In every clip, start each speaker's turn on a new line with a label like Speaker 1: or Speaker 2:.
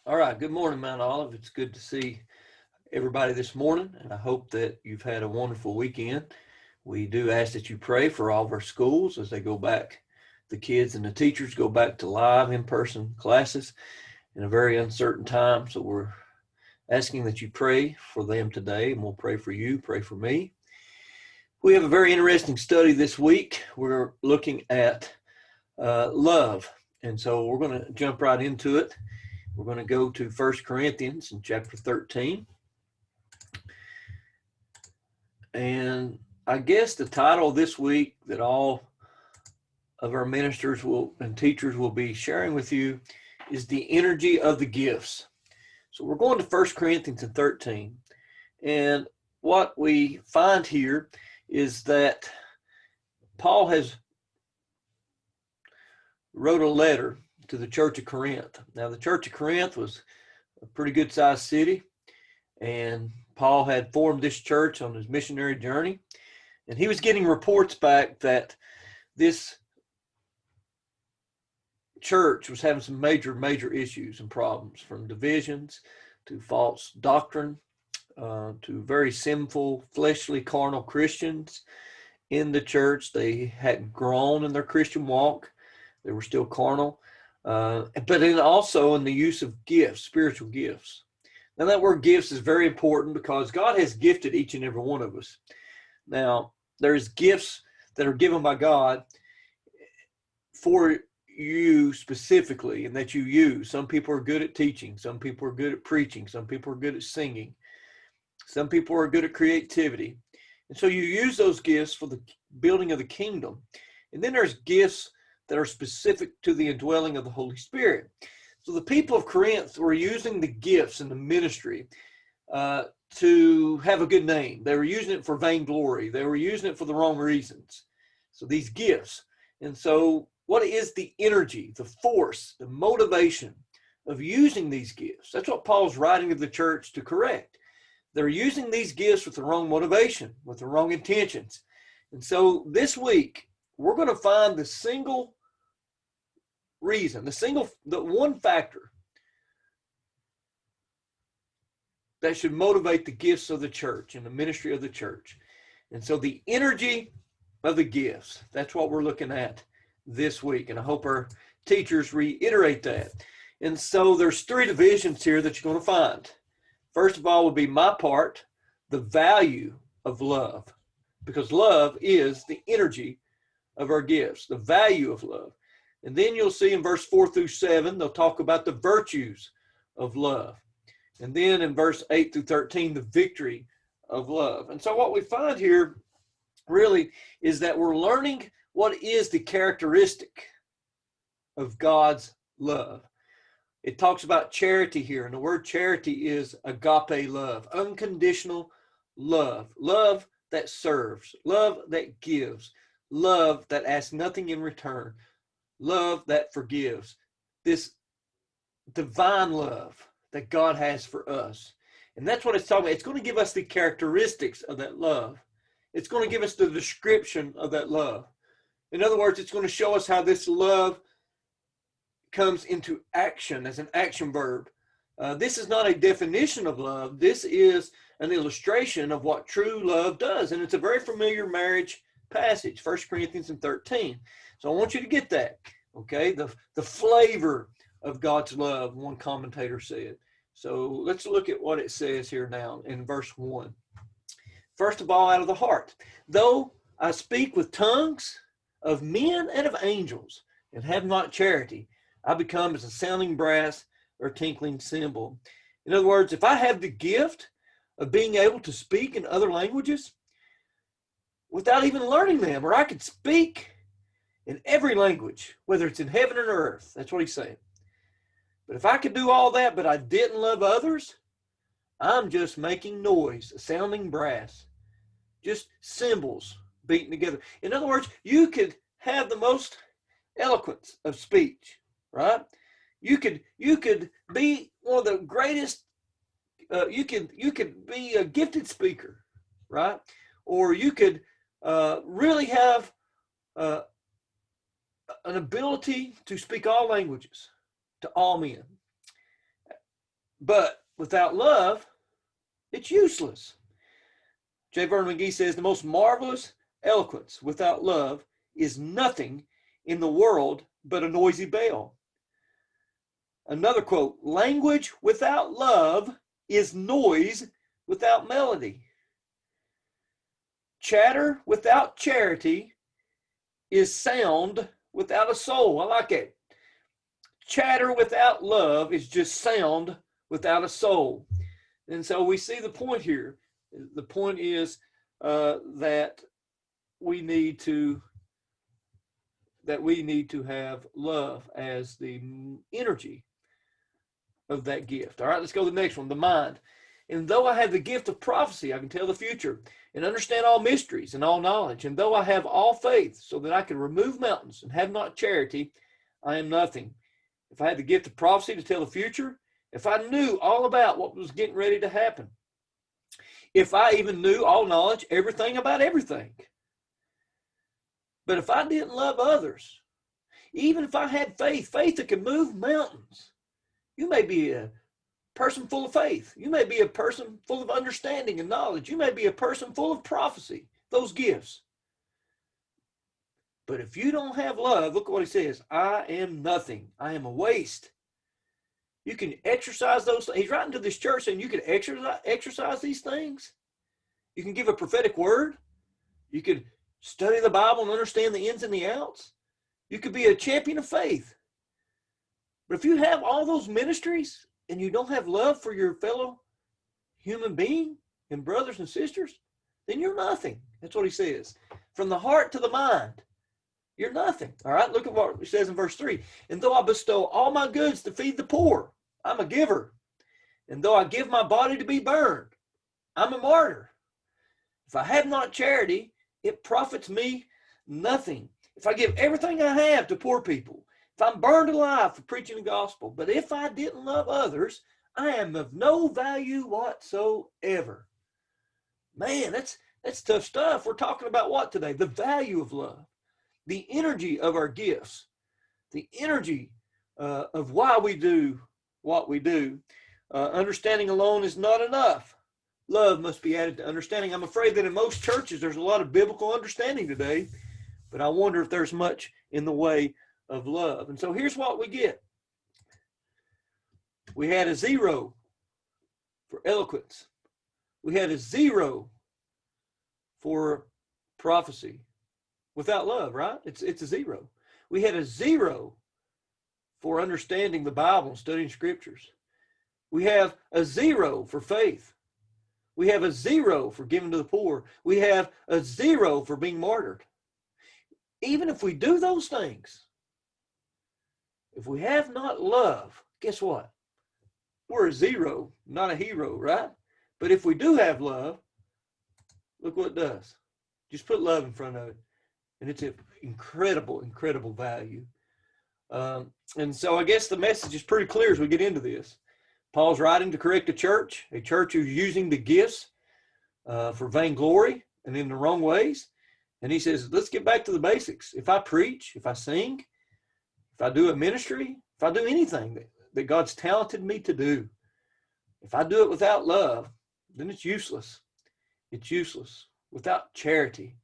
Speaker 1: All right. Good morning, Mount Olive. It's good to see everybody this morning, and I hope that you've had a wonderful weekend. We do ask that you pray for all of our schools as they go back, the kids and the teachers go back to live in person classes in a very uncertain time. So we're asking that you pray for them today, and we'll pray for you, pray for me. We have a very interesting study this week. We're looking at love, and so we're going to jump right into it. We're going to go to 1 Corinthians in chapter 13. And I guess the title this week that all of our ministers will and teachers will be sharing with you is the energy of the gifts. So we're going to 1 Corinthians 13. And what we find here is that Paul has wrote a letter to the church of Corinth. Now, the church of Corinth was a pretty good sized city, and Paul had formed this church on his missionary journey. And he was getting reports back that this church was having some major issues and problems, from divisions to false doctrine, to very sinful, fleshly, carnal Christians in the church. They hadn't grown in their Christian walk. They were still carnal. But then also in the use of gifts, spiritual gifts. Now, that word gifts is very important because God has gifted each and every one of us. Now, there's gifts that are given by God for you specifically and that you use. Some people are good at teaching. Some people are good at preaching. Some people are good at singing. Some people are good at creativity. And so you use those gifts for the building of the kingdom. And then there's gifts that are specific to the indwelling of the Holy Spirit. So the people of Corinth were using the gifts in the ministry to have a good name. They were using it for vainglory. They were using it for the wrong reasons. So these gifts. And so what is the energy, the force, the motivation of using these gifts? That's what Paul's writing to the church to correct. They're using these gifts with the wrong motivation, with the wrong intentions. And so this week, we're going to find the single reason, the one factor that should motivate the gifts of the church and the ministry of the church. And so the energy of the gifts, that's what we're looking at this week. And I hope our teachers reiterate that. And so there's three divisions here that you're going to find. First of all would be my part, the value of love, because love is the energy of our gifts, the value of love. And then you'll see in verse 4 through 7, they'll talk about the virtues of love. And then in verse 8 through 13, the victory of love. And so what we find here really is that we're learning what is the characteristic of God's love. It talks about charity here, and the word charity is agape love, unconditional love, love that serves, love that gives, love that asks nothing in return, love that forgives, this divine love that God has for us. And that's what it's talking about. It's going to give us the characteristics of that love. It's going to give us the description of that love. In other words, it's going to show us how this love comes into action as an action verb. This is not a definition of love. This is an illustration of what true love does. And it's a very familiar marriage passage, 1 Corinthians 13. So I want you to get that, okay? The flavor of God's love, one commentator said. So let's look at what it says here now in verse 1. First of all, out of the heart. Though I speak with tongues of men and of angels and have not charity, I become as a sounding brass or a tinkling cymbal. In other words, if I have the gift of being able to speak in other languages without even learning them, or I could speak in every language, whether it's in heaven or earth, that's what he's saying. But if I could do all that, but I didn't love others, I'm just making noise, a sounding brass, just cymbals beating together. In other words, you could have the most eloquence of speech, right? You could be one of the greatest. You could be a gifted speaker, right? Or you could really have an ability to speak all languages to all men. But without love, it's useless. J. Vernon McGee says the most marvelous eloquence without love is nothing in the world but a noisy bell. Another quote, language without love is noise without melody. Chatter without charity is sound without a soul. I like it. Chatter without love is just sound without a soul. And so we see the point here. The point is that we need to have love as the energy of that gift. All right, let's go to the next one, the mind. And though I have the gift of prophecy, I can tell the future and understand all mysteries and all knowledge. And though I have all faith so that I can remove mountains and have not charity, I am nothing. If I had the gift of prophecy to tell the future, if I knew all about what was getting ready to happen, if I even knew all knowledge, everything about everything. But if I didn't love others, even if I had faith that can move mountains, you may be a person full of faith. You may be a person full of understanding and knowledge. You may be a person full of prophecy, those gifts. But if you don't have love, look at what he says. I am nothing. I am a waste. You can exercise those. He's writing to this church saying you can exercise these things. You can give a prophetic word. You could study the Bible and understand the ins and the outs. You could be a champion of faith. But if you have all those ministries and you don't have love for your fellow human being and brothers and sisters, then you're nothing. That's what he says. From the heart to the mind, you're nothing. All right, look at what he says in verse 3. And though I bestow all my goods to feed the poor, I'm a giver. And though I give my body to be burned, I'm a martyr. If I have not charity, it profits me nothing. If I give everything I have to poor people, if I'm burned alive for preaching the gospel, but if I didn't love others, I am of no value whatsoever. Man, that's tough stuff. We're talking about what today? The value of love, the energy of our gifts, the energy of why we do what we do. Understanding alone is not enough. Love must be added to understanding. I'm afraid that in most churches, there's a lot of biblical understanding today, but I wonder if there's much in the way of love. And so here's what we get. We had a 0 for eloquence. We had a 0 for prophecy. Without love, right? It's a 0. We had a 0 for understanding the Bible and studying scriptures. We have a 0 for faith. We have a 0 for giving to the poor. We have a 0 for being martyred. Even if we do those things, if we have not love, guess what? We're a 0, not a hero, right? But if we do have love, look what it does. Just put love in front of it. And it's an incredible, incredible value. And so I guess the message is pretty clear as we get into this. Paul's writing to correct a church who's using the gifts for vainglory and in the wrong ways. And he says, let's get back to the basics. If I preach, if I sing, if I do a ministry, if I do anything that God's talented me to do, if I do it without love, then it's useless. It's useless without charity.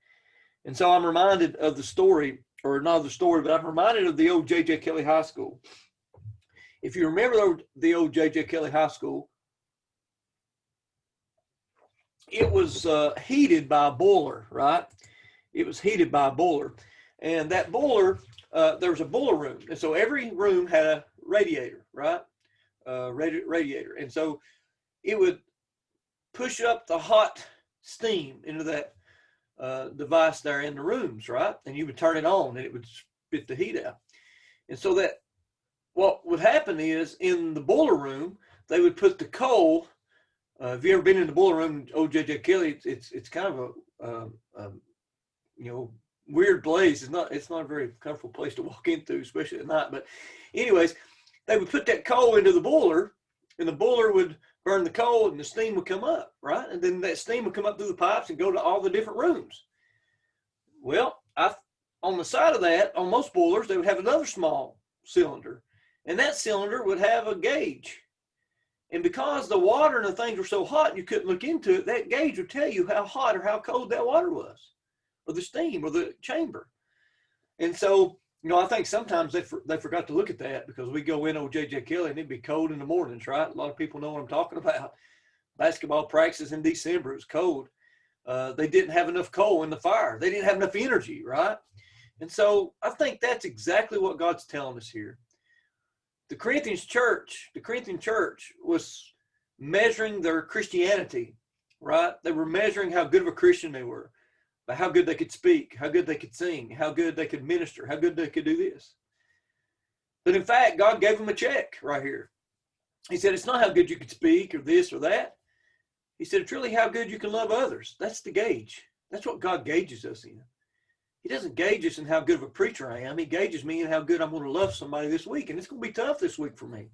Speaker 1: And so I'm reminded of the story, or not the story, but I'm reminded of the old J.J. Kelly High School. If you remember the old J.J. Kelly High School, it was heated by a boiler, right? It was heated by a boiler. And that boiler, there was a boiler room. And so every room had a radiator, right? Radiator. And so it would push up the hot steam into that device there in the rooms, right? And you would turn it on and it would spit the heat out. And so that what would happen is in the boiler room, they would put the coal. Have you ever been in the boiler room, old J.J. Kelly? It's kind of a weird place. It's not a very comfortable place to walk into, especially at night. But anyways, they would put that coal into the boiler, and the boiler would burn the coal, and the steam would come up, right? And then that steam would come up through the pipes and go to all the different rooms. Well, on the side of that, on most boilers, they would have another small cylinder, and that cylinder would have a gauge. And because the water and the things were so hot, you couldn't look into it, that gauge would tell you how hot or how cold that water was, or the steam or the chamber. And so, I think sometimes they forgot to look at that, because we go in old J.J. Kelly and it'd be cold in the mornings, right? A lot of people know what I'm talking about. Basketball practice in December, it was cold. They didn't have enough coal in the fire. They didn't have enough energy, right? And so I think that's exactly what God's telling us here. The Corinthian church was measuring their Christianity, right? They were measuring how good of a Christian they were, by how good they could speak, how good they could sing, how good they could minister, how good they could do this. But in fact, God gave them a check right here. He said, it's not how good you could speak or this or that. He said, it's really how good you can love others. That's the gauge. That's what God gauges us in. He doesn't gauge us in how good of a preacher I am. He gauges me in how good I'm going to love somebody this week. And it's going to be tough this week for me.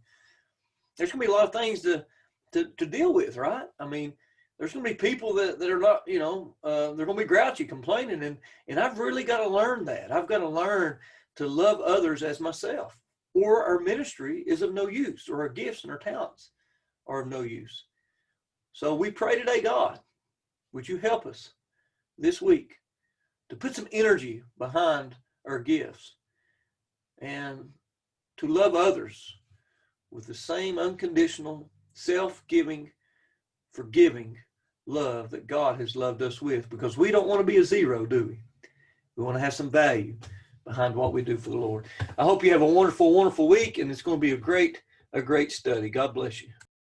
Speaker 1: There's going to be a lot of things to deal with, right? I mean, there's going to be people that are not, they're going to be grouchy, complaining. And I've really got to learn that. I've got to learn to love others as myself, or our ministry is of no use, or our gifts and our talents are of no use. So we pray today, God, would you help us this week to put some energy behind our gifts and to love others with the same unconditional, self-giving, forgiving love that God has loved us with, because we don't want to be a zero, do we? We want to have some value behind what we do for the Lord. I hope you have a wonderful, wonderful week, and it's going to be a great study. God bless you.